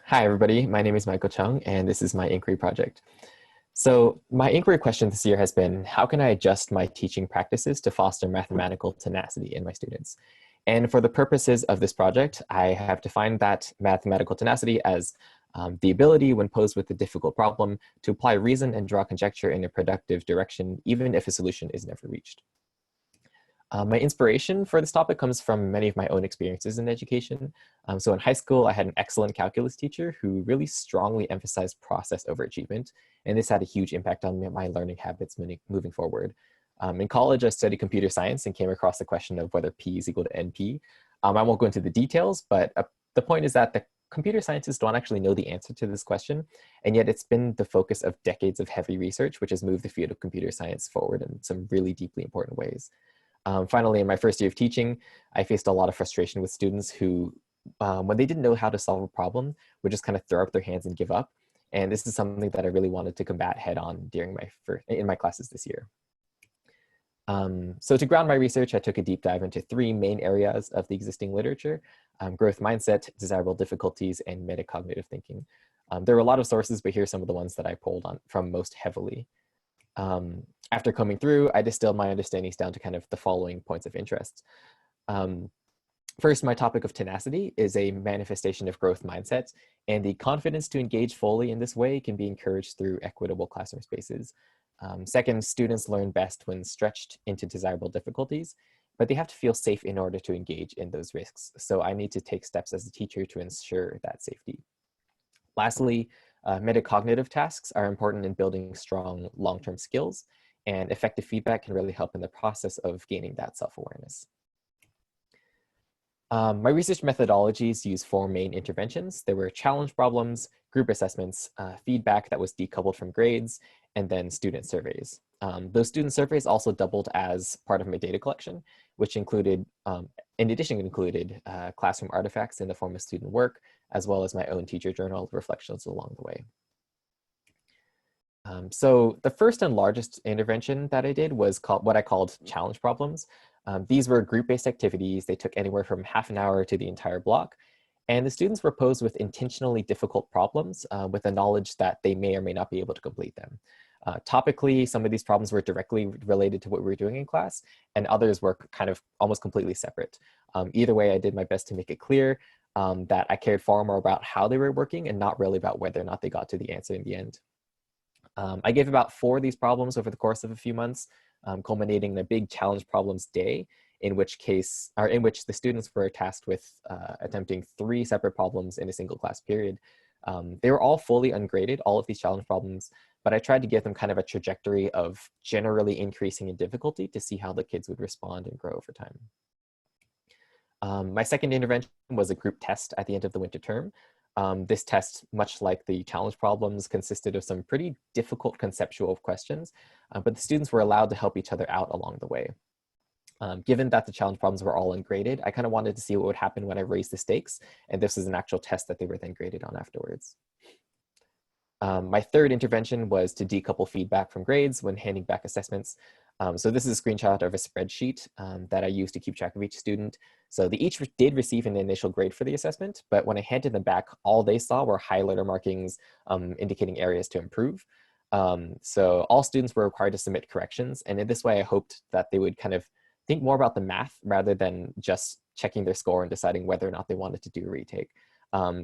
Hi, everybody. My name is Michael Chung, and this is my inquiry project. So my inquiry question this year has been, how can I adjust my teaching practices to foster mathematical tenacity in my students? And for the purposes of this project, I have defined that mathematical tenacity as the ability, when posed with a difficult problem, to apply reason and draw conjecture in a productive direction, even if a solution is never reached. My inspiration for this topic comes from many of my own experiences in education. So in high school, I had an excellent calculus teacher who really strongly emphasized process over achievement, and this had a huge impact on my learning habits moving forward. In college, I studied computer science and came across the question of whether P is equal to NP. I won't go into the details, but the point is that the computer scientists don't actually know the answer to this question, and yet it's been the focus of decades of heavy research, which has moved the field of computer science forward in some really deeply important ways. Finally, in my first year of teaching, I faced a lot of frustration with students who, when they didn't know how to solve a problem, would just kind of throw up their hands and give up. And this is something that I really wanted to combat head on in my classes this year. So to ground my research, I took a deep dive into three main areas of the existing literature: growth mindset, desirable difficulties, and metacognitive thinking. There were a lot of sources, but here are some of the ones that I pulled on from most heavily. After combing through, I distilled my understandings down to kind of the following points of interest. First, my topic of tenacity is a manifestation of growth mindset, and the confidence to engage fully in this way can be encouraged through equitable classroom spaces. Second, students learn best when stretched into desirable difficulties, but they have to feel safe in order to engage in those risks. So I need to take steps as a teacher to ensure that safety. Lastly, metacognitive tasks are important in building strong long-term skills, and effective feedback can really help in the process of gaining that self-awareness. My research methodologies use four main interventions. There were challenge problems, group assessments, feedback that was decoupled from grades, and then student surveys. Those student surveys also doubled as part of my data collection, which included, in addition, included classroom artifacts in the form of student work, as well as my own teacher journal reflections along the way. So the first and largest intervention that I did was what I called challenge problems. These were group-based activities. They took anywhere from half an hour to the entire block. And the students were posed with intentionally difficult problems with the knowledge that they may or may not be able to complete them. Topically, some of these problems were directly related to what we were doing in class, and others were kind of almost completely separate. Either way, I did my best to make it clear that I cared far more about how they were working and not really about whether or not they got to the answer in the end. I gave about 4 of these problems over the course of a few months, culminating in a big challenge problems day, in which the students were tasked with attempting 3 separate problems in a single class period. They were all fully ungraded, all of these challenge problems, but I tried to give them kind of a trajectory of generally increasing in difficulty to see how the kids would respond and grow over time. My second intervention was a group test at the end of the winter term. This test, much like the challenge problems, consisted of some pretty difficult conceptual questions, but the students were allowed to help each other out along the way. Given that the challenge problems were all ungraded, I kind of wanted to see what would happen when I raised the stakes, and this is an actual test that they were then graded on afterwards. My third intervention was to decouple feedback from grades when handing back assessments. So this is a screenshot of a spreadsheet that I used to keep track of each student. So they each did receive an initial grade for the assessment, but when I handed them back, all they saw were highlighter markings indicating areas to improve. So all students were required to submit corrections, and in this way I hoped that they would kind of think more about the math rather than just checking their score and deciding whether or not they wanted to do a retake.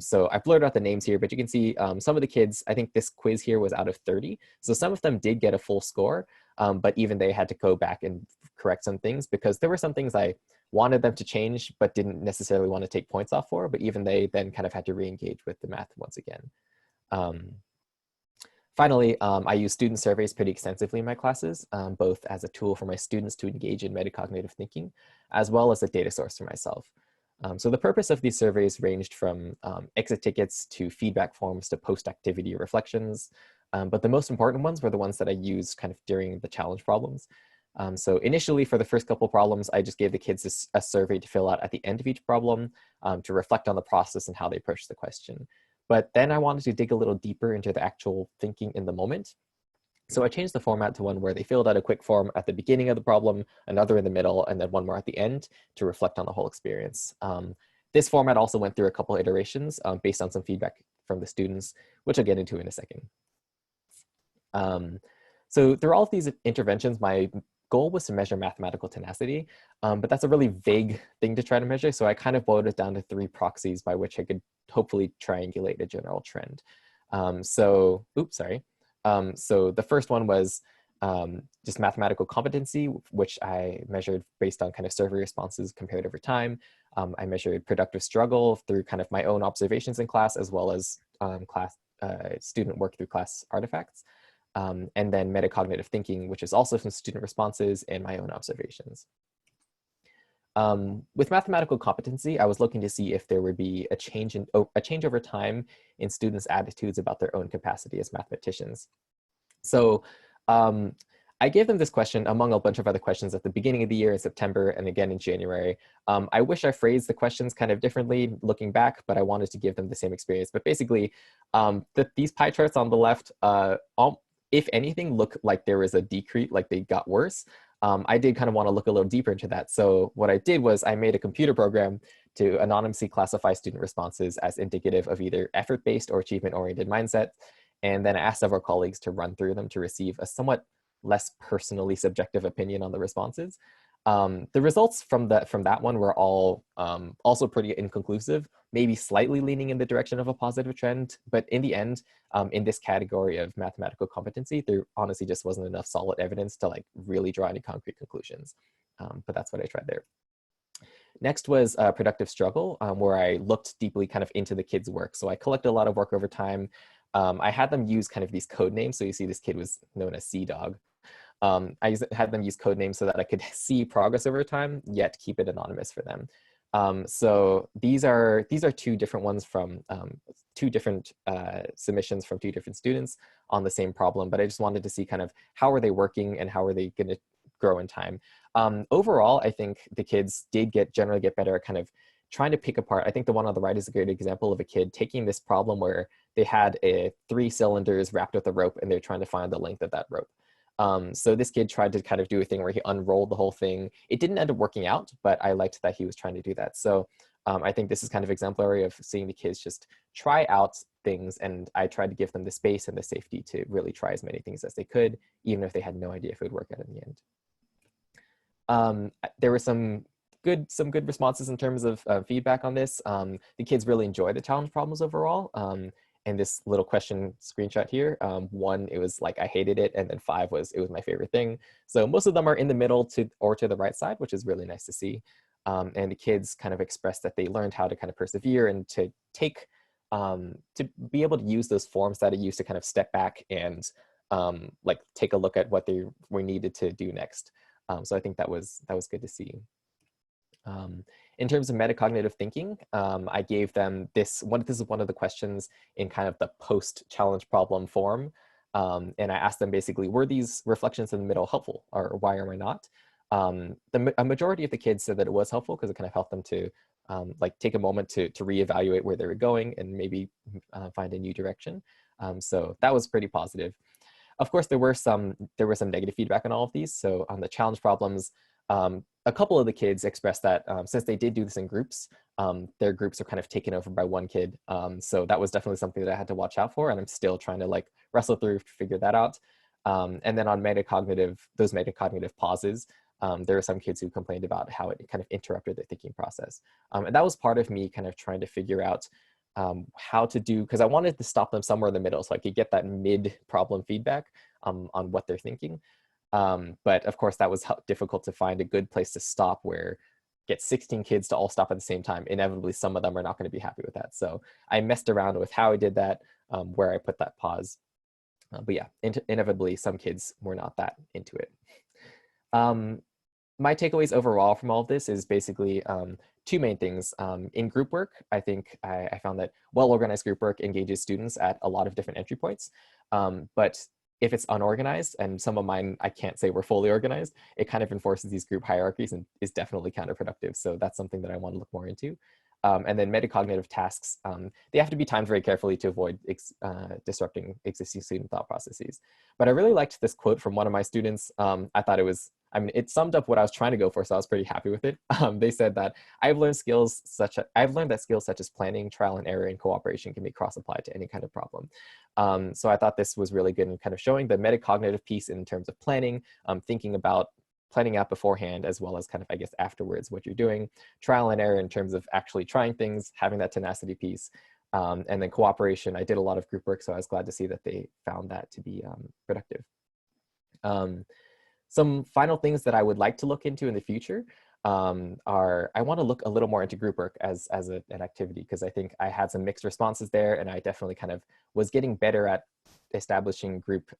So I blurred out the names here, but you can see some of the kids, I think this quiz here was out of 30. So some of them did get a full score, but even they had to go back and correct some things because there were some things I wanted them to change, but didn't necessarily want to take points off for, but even they then kind of had to re-engage with the math once again. Finally, I use student surveys pretty extensively in my classes, both as a tool for my students to engage in metacognitive thinking, as well as a data source for myself. So the purpose of these surveys ranged from exit tickets to feedback forms to post-activity reflections, but the most important ones were the ones that I used kind of during the challenge problems. So initially, for the first couple problems, I just gave the kids a survey to fill out at the end of each problem to reflect on the process and how they approached the question. But then I wanted to dig a little deeper into the actual thinking in the moment. So I changed the format to one where they filled out a quick form at the beginning of the problem, another in the middle, and then one more at the end to reflect on the whole experience. This format also went through a couple iterations based on some feedback from the students, which I'll get into in a second. So through all of these interventions, my goal was to measure mathematical tenacity, but that's a really vague thing to try to measure. So I kind of boiled it down to 3 proxies by which I could hopefully triangulate a general trend. So the first one was just mathematical competency, which I measured based on kind of survey responses compared over time. I measured productive struggle through kind of my own observations in class, as well as student work through class artifacts. And then metacognitive thinking, which is also from student responses and my own observations. With mathematical competency, I was looking to see if there would be a change over time in students' attitudes about their own capacity as mathematicians. So I gave them this question among a bunch of other questions at the beginning of the year in September and again in January. I wish I phrased the questions kind of differently looking back, but I wanted to give them the same experience. But basically, these pie charts on the left, if anything, look like there was a decrease, like they got worse. I did kind of want to look a little deeper into that. So what I did was I made a computer program to anonymously classify student responses as indicative of either effort-based or achievement-oriented mindset. And then I asked several colleagues to run through them to receive a somewhat less personally subjective opinion on the responses. The results from that one were all also pretty inconclusive, maybe slightly leaning in the direction of a positive trend. But in the end, in this category of mathematical competency, there honestly just wasn't enough solid evidence to like really draw any concrete conclusions. But that's what I tried there. Next was productive struggle, where I looked deeply kind of into the kids' work. So I collected a lot of work over time. I had them use kind of these code names. So you see this kid was known as Sea Dog. I had them use code names so that I could see progress over time, yet keep it anonymous for them. So these are 2 different ones from 2 different submissions from 2 different students on the same problem, but I just wanted to see kind of how are they working and how are they going to grow in time. Overall, I think the kids did generally get better at kind of trying to pick apart. I think the one on the right is a great example of a kid taking this problem where they had 3 cylinders wrapped with a rope and they're trying to find the length of that rope. So this kid tried to kind of do a thing where he unrolled the whole thing. It didn't end up working out, but I liked that he was trying to do that. So I think this is kind of exemplary of seeing the kids just try out things, and I tried to give them the space and the safety to really try as many things as they could, even if they had no idea if it would work out in the end. There were some good responses in terms of feedback on this. The kids really enjoyed the challenge problems overall. And this little question screenshot here, 1, it was like I hated it, and then 5 was it was my favorite thing. So most of them are in the middle to the right side, which is really nice to see. And the kids kind of expressed that they learned how to kind of persevere and to take to be able to use those forms that I used to kind of step back and like take a look at what they were needed to do next. So I think that was good to see. In terms of metacognitive thinking, I gave them this is one of the questions in kind of the post-challenge problem form. And I asked them basically, were these reflections in the middle helpful, or why am I not? A majority of the kids said that it was helpful because it kind of helped them to like take a moment to reevaluate where they were going and maybe find a new direction. So that was pretty positive. Of course, there were some negative feedback on all of these. So on the challenge problems, a couple of the kids expressed that since they did do this in groups, their groups are kind of taken over by one kid. So that was definitely something that I had to watch out for, and I'm still trying to like wrestle through to figure that out. And then on those metacognitive pauses, there were some kids who complained about how it kind of interrupted their thinking process. And that was part of me kind of trying to figure out how to do, because I wanted to stop them somewhere in the middle so I could get that mid-problem feedback on what they're thinking. But of course, that was difficult to find a good place to stop where get 16 kids to all stop at the same time. Inevitably, some of them are not going to be happy with that. So I messed around with how I did that, where I put that pause. But yeah, inevitably, some kids were not that into it. My takeaways overall from all of this is basically 2 main things. In group work, I think I found that well-organized group work engages students at a lot of different entry points. But if it's unorganized, and some of mine I can't say were fully organized, it kind of enforces these group hierarchies and is definitely counterproductive. So that's something that I want to look more into. And then metacognitive tasks, they have to be timed very carefully to avoid disrupting existing student thought processes. But I really liked this quote from one of my students. I thought it was I mean, it summed up what I was trying to go for, so I was pretty happy with it. They said that I've learned that skills such as planning, trial and error, and cooperation can be cross-applied to any kind of problem. So I thought this was really good in kind of showing the metacognitive piece in terms of planning, thinking about planning out beforehand, as well as kind of, I guess, afterwards what you're doing, trial and error in terms of actually trying things, having that tenacity piece, and then cooperation. I did a lot of group work, so I was glad to see that they found that to be productive. Some final things that I would like to look into in the future are, I want to look a little more into group work as an activity, because I think I had some mixed responses there, and I definitely kind of was getting better at establishing group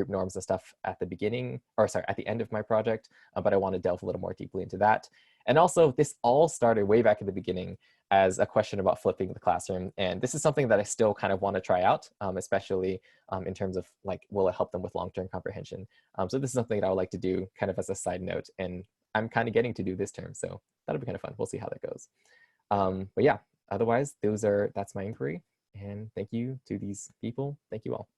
norms and stuff at the beginning, or sorry, at the end of my project, but I want to delve a little more deeply into that. And also, this all started way back at the beginning as a question about flipping the classroom, and this is something that I still kind of want to try out, especially in terms of like, will it help them with long-term comprehension? So this is something that I would like to do kind of as a side note, and I'm kind of getting to do this term, so that'll be kind of fun. We'll see how that goes. But yeah, otherwise, that's my inquiry, and thank you to these people. Thank you all.